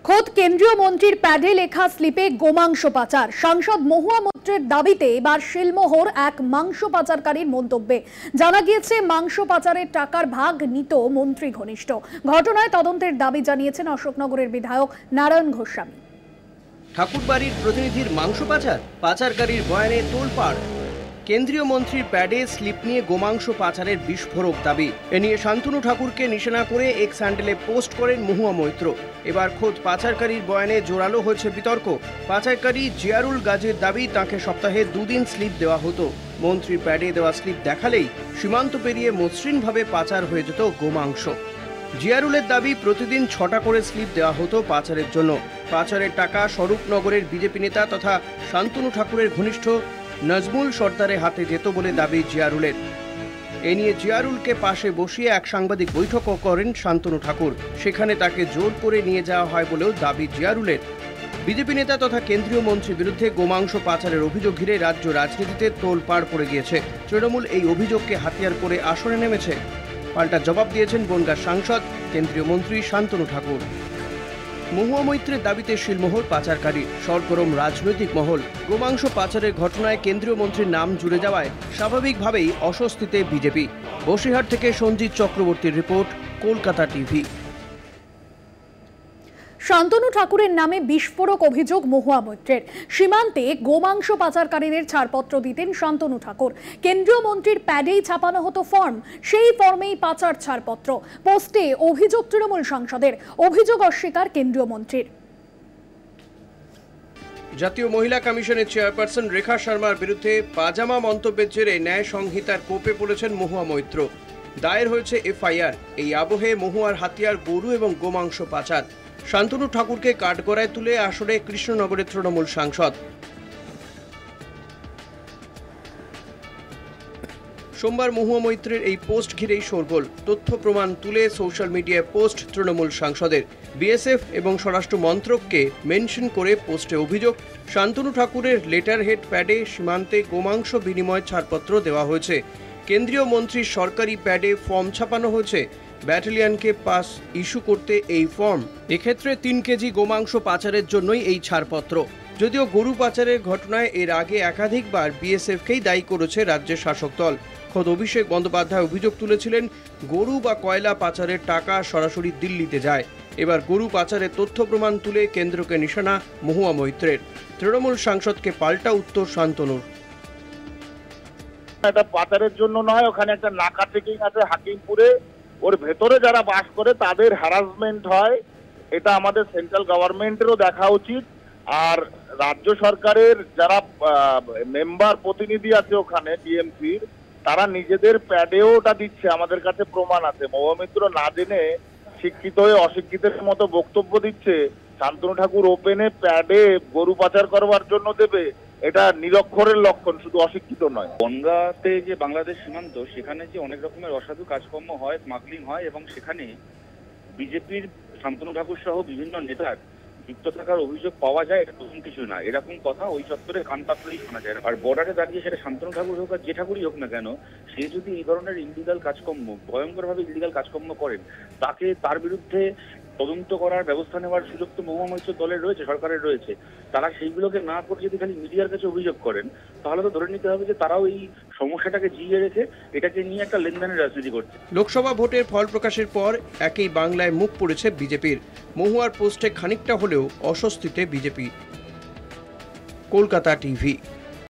খোদ কেন্দ্রীয় মন্ত্রীর প্যাডে লেখা স্লিপে গোমাংস পাচার। সাংসদ মহুয়া মৈত্রের দাবিতে এবার শিলমোহর এক মাংস পাচারকারীর মন্তব্যে জানা গিয়েছে মাংস পাচারের টাকার ভাগ নিত মন্ত্রী ঘনিষ্ঠ। ঘটনায় তদন্তের দাবি জানিয়েছেন অশোকনগরের বিধায়ক নারায়ণ গোস্বামী। ঠাকুরবাড়ির প্রতিনিধির মাংস পাচারকারীর বয়ানে তোলপাড়। কেন্দ্রীয় মন্ত্রীর প্যাডে স্লিপ নিয়ে গোমাংস পাচারের বিস্ফোরক দাবি। এ নিয়ে শান্তনু ঠাকুরকে নিশানা করে এক্স হ্যান্ডেলে পোস্ট করেন মহুয়া মৈত্র। এবার খোদ পাচারকারীর বয়ানে জোরালো হয়েছে বিতর্ক। পাচারকারী জিয়ারুল গাজীর দাবি তাকে সপ্তাহে 2 দিন স্লিপ দেওয়া হতো। মন্ত্রীর প্যাডে দেওয়া স্লিপ দেখালেই সীমান্ত পেরিয়ে মসৃণভাবে পাচার হয়ে যেত গোমাংস। জিয়ারুলের দাবি প্রতিদিন 6টা করে স্লিপ দেওয়া হতো পাচারের জন্য। পাচারের টাকা স্বরূপনগরের বিজেপি নেতা তথা শান্তনু ঠাকুরের ঘনিষ্ঠ নজমুল সর্দারের হাতে যেত বলে দাবি জিয়ারুলের। এ নিয়ে জিয়ারুলকে পাশে বসিয়ে এক সাংবাদিক বৈঠকও করেন শান্তনু ঠাকুর। সেখানে তাকে জোর করে নিয়ে যাওয়া হয় বলেও দাবি জিয়ারুলের। বিজেপি নেতা তথা কেন্দ্রীয় মন্ত্রীর বিরুদ্ধে গোমাংস পাচারের অভিযোগ ঘিরে রাজ্য রাজনীতিতে তোলপাড় পড়ে গিয়েছে। তৃণমূল এই অভিযোগকে হাতিয়ার করে আসরে নেমেছে। পাল্টা জবাব দিয়েছেন বনগাঁর সাংসদ কেন্দ্রীয় মন্ত্রী শান্তনু ঠাকুর। মহুয়া মৈত্রের দাবিতে শিলমোহর পাচারকারী, সরগরম রাজনৈতিক মহল। গোমাংস পাচারের ঘটনায় কেন্দ্রীয় মন্ত্রীর নাম জুড়ে যাওয়ায় স্বাভাবিকভাবেই অস্বস্তিতে বিজেপি। বসিরহাট থেকে সঞ্জিত চক্রবর্তীর রিপোর্ট, কলকাতা টিভি। শান্তনু ঠাকুরের নামে বিস্ফোরক অভিযোগ মহুয়া মৈত্রের। সীমান্তে গোমাংস পাচারকারীদের ছাড়পত্র দিতেন শান্তনু ঠাকুর। কেন্দ্রীয় মন্ত্রীর প্যাডেই ছাপানো হতো ফর্ম, সেই ফর্মেই পাচার ছাড়পত্র। পোস্টে অভিযোগ তৃণমূল সাংসদের, অভিযোগ অস্বীকার কেন্দ্রীয় মন্ত্রীর। জাতীয় মহিলা কমিশনের চেয়ারপারসন রেখা শর্মার বিরুদ্ধে পাজামা মন্তব্যের জেরে ন্যায় সংহিতার কোপে পড়েছেন মহুয়া মৈত্র। দায়ের হয়েছে এফআইআর। এই আবহে মহুয়ার হাতিয়ার গরু এবং গোমাংস পাচার। শান্তনু ঠাকুরকে কাঠগড়ায় তুলে আসরে কৃষ্ণনগরের তৃণমূল সাংসদ। সোমবার মহুয়া মৈত্রের এই পোস্ট ঘিরেই শোরগোল। তথ্য প্রমাণ তুলে সোশ্যাল মিডিয়ায় পোস্ট তৃণমূল সাংসদের। বিএসএফ এবং স্বরাষ্ট্র মন্ত্রককে মেনশন করে পোস্টে অভিযোগ, শান্তনু ঠাকুরের লেটার হেড প্যাডে সীমান্তে গোমাংস বিনিময় ছাড়পত্র দেওয়া হয়েছে। কেন্দ্রীয় মন্ত্রীর সরকারি প্যাডে ফর্ম ছাপানো হয়েছে। ব্যাটালিয়নকে পাস ইস্যু করতে এই ফর্ম। এক্ষেত্রে 3 কেজি গোমাংস পাচারের জন্যই এই ছাড়পত্র। যদিও গরু পাচারের ঘটনায় এর আগে একাধিকবার বিএসএফকেই দায়ী করেছে রাজ্যের শাসক দল। খোদ অভিষেক বন্দ্যোপাধ্যায় অভিযোগ তুলেছিলেন, গরু বা কয়লা পাচারের টাকা সরাসরি দিল্লিতে যায়। এবার গরু পাচারের তথ্য প্রমাণ তুলে কেন্দ্রকে নিশানা মহুয়া মৈত্রের। তৃণমূল সাংসদকে পাল্টা উত্তর শান্তনুর। এটা পাচারের জন্য নয়, ওখানে একটা নাকা চেকিং আছে হাকিমপুরে, ওর ভেতরে যারা বাস করে তাদের হ্যারাসমেন্ট হয়। এটা আমাদের সেন্ট্রাল গভর্নমেন্টেরও দেখা উচিত। আর রাজ্য সরকারের যারা মেম্বার প্রতিনিধি আছে ওখানে টিএমসির, তারা নিজেদের প্যাডেও ওটা দিচ্ছে, আমাদের কাছে প্রমাণ আছে। মহুয়া মৈত্র না জেনে শিক্ষিত হয়ে অশিক্ষিতের মতো বক্তব্য দিচ্ছে। শান্তনু ঠাকুর ওপেনে প্যাডে গরু পাচার করবার জন্য দেবে, এটা নিরক্ষরের লক্ষণ, শুধু অশিক্ষিত নয়। বনগাঁতে যে বাংলাদেশ সীমান্ত, সেখানে যে অনেক রকমের অসাধু কাজকর্ম হয়, স্মাগলিং হয়, এবং সেখানে বিজেপির শান্তনু ঠাকুর সহ বিভিন্ন নেতার যুক্ত থাকার অভিযোগ পাওয়া যায়, এটা নতুন কিছু না। এরকম কথা ওই চত্বরে কান পাতলেই শোনা যায়। আর বর্ডারে দাঁড়িয়ে সেটা শান্তনু ঠাকুর হোক আর যে ঠাকুরই হোক না কেন, সে যদি এই ধরনের ইলিগাল কাজকর্ম, ভয়ঙ্করভাবে ইলিগাল কাজকর্ম করেন, তাকে তার বিরুদ্ধে তদন্ত করার ব্যবস্থা নেওয়ার সুযোগ তো মহুয়া মৈত্র দলের রয়েছে, সরকারের রয়েছে। তারা সেইগুলোকে না করে যদি খালি মিডিয়ার কাছে অভিযোগ করেন, তাহলে তো ধরে নিতে হবে যে তারাও এই সমস্যাটাকে জিইয়ে রেখে এটাকে নিয়ে একটা লেনদেনের রাজনীতি করছে। লোকসভা ভোটের ফল প্রকাশের পর একই বাংলায় মুখ পড়েছে বিজেপির। মহুয়ার পোস্টে খানিকটা হলেও অস্বস্তিতে বিজেপি। কলকাতা টিভি।